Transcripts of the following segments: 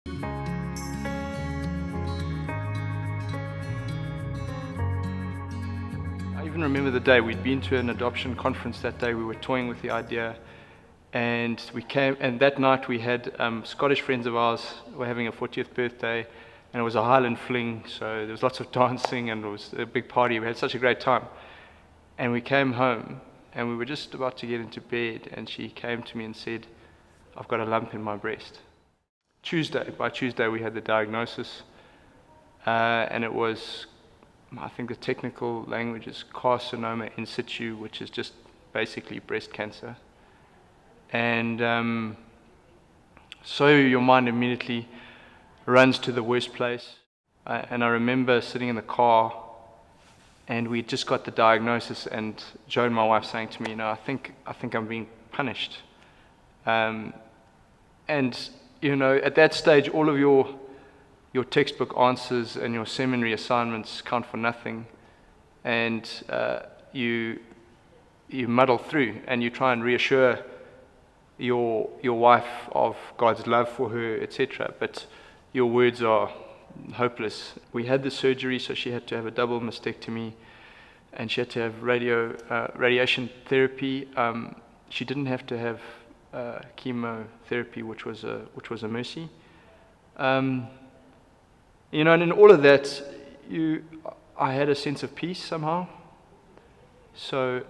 I even remember the day we'd been to an adoption conference that day. We were toying with the idea, and we came, and that night we had Scottish friends of ours were having a 40th birthday, and it was a Highland Fling, so there was lots of dancing and it was a big party. We had such a great time. And we came home and we were just about to get into bed, and she came to me and said, "I've got a lump in my breast." By Tuesday we had the diagnosis, and it was, I think the technical language is Carcinoma in Situ, which is just basically breast cancer. And so your mind immediately runs to the worst place. And I remember sitting in the car, and we just got the diagnosis, and Joan, my wife, saying to me, I think I'm being punished. And at that stage, all of your textbook answers and your seminary assignments count for nothing, and you muddle through and you try and reassure your wife of God's love for her, etc. But your words are hopeless. We had the surgery, so she had to have a double mastectomy, and she had to have radiation therapy. She didn't have to have chemotherapy, which was a mercy. And in all of that, I had a sense of peace somehow. So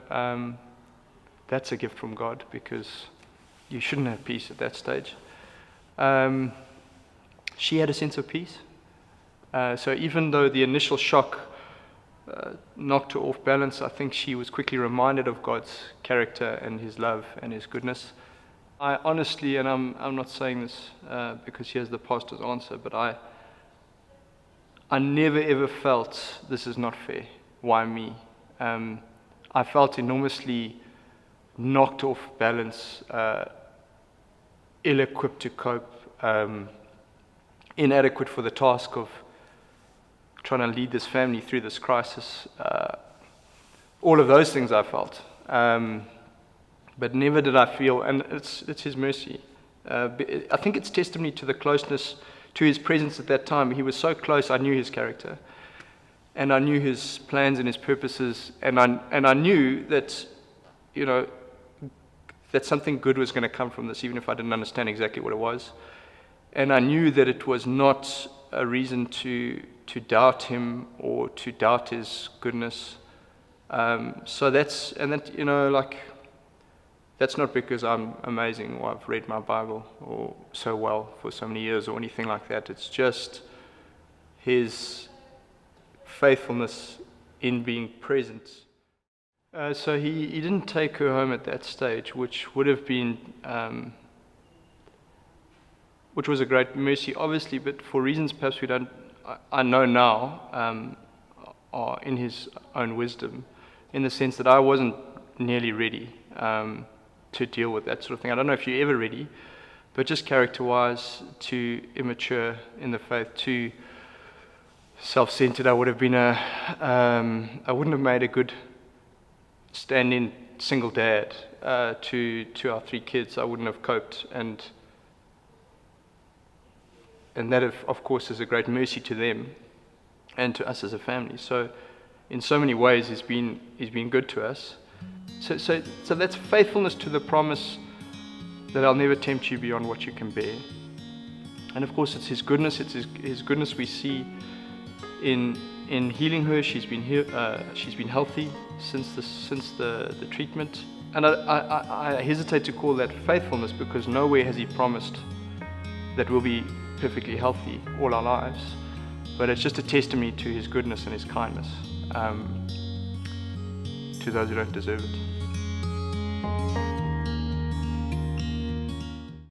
that's a gift from God, because you shouldn't have peace at that stage. She had a sense of peace. So even though the initial shock knocked her off balance, I think she was quickly reminded of God's character and His love and His goodness. I honestly, and I'm not saying this because here's the pastor's answer, but I never ever felt this is not fair. Why me? I felt enormously knocked off balance, ill-equipped to cope, inadequate for the task of trying to lead this family through this crisis. All of those things I felt. But never did I feel, and it's His mercy. I think it's testimony to the closeness to His presence at that time. He was so close, I knew His character, and I knew His plans and His purposes, and I knew that, that something good was going to come from this, even if I didn't understand exactly what it was. And I knew that it was not a reason to doubt Him or to doubt His goodness. So that's not because I'm amazing or I've read my Bible or so well for so many years or anything like that. It's just His faithfulness in being present. So he didn't take her home at that stage, which would have been, which was a great mercy, obviously, but for reasons perhaps I know now, are in His own wisdom, in the sense that I wasn't nearly ready to deal with that sort of thing. I don't know if you're ever ready, but just character-wise, too immature in the faith, too self-centered. I would have been I wouldn't have made a good stand-in single dad to our 3 kids. I wouldn't have coped, and that of course is a great mercy to them and to us as a family. So in so many ways He's been good to us. So that's faithfulness to the promise that I'll never tempt you beyond what you can bear. And of course it's His goodness. It's His goodness we see in healing her. She's been healthy since the treatment. And I hesitate to call that faithfulness, because nowhere has He promised that we'll be perfectly healthy all our lives. But it's just a testimony to His goodness and His kindness to those who don't deserve it.